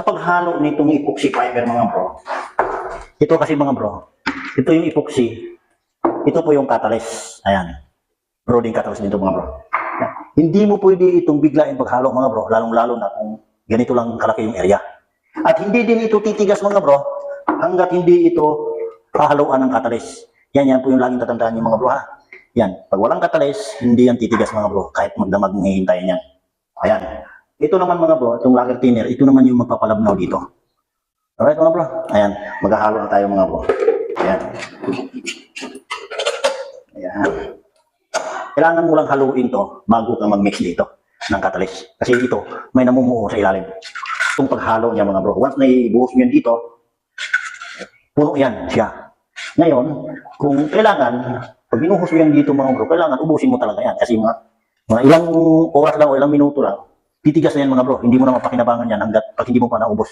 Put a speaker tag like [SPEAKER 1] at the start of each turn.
[SPEAKER 1] Sa paghalo nitong epoxy fiber mga bro, ito kasi mga bro, ito yung epoxy, ito po yung catalyst. Ayan, roding catalyst dito mga bro. Hindi mo pwede itong biglain paghalo mga bro, lalong-lalo na kung ganito lang kalaki yung area. At hindi din ito titigas mga bro, hanggat hindi ito pahaluan ng catalyst. Yan po yung laging tatandaan yung mga bro ha. Yan, pag walang catalyst, hindi yan titigas mga bro, kahit magdamag ng hihintayin yan. Ayan. Ito naman mga bro, itong lacquer thinner, ito naman yung magpapalabnaw dito. Alright mga bro, ayan, maghahalo na tayo mga bro. Ayan. Ayan. Kailangan mo lang haluin to bago ka mag-mix dito ng catalyst. Kasi ito, may namumuo sa ilalim. Itong paghalo niya mga bro, once na ibuhos mo yan dito, puno yan siya. Ngayon, kung kailangan, pag binuhos mo yan dito mga bro, kailangan ubusin mo talaga yan. Kasi mga ilang oras lang o ilang minuto lang, titigas na yan mga bro. Hindi mo na mapakinabangan yan hanggat pag hindi mo pa naubos.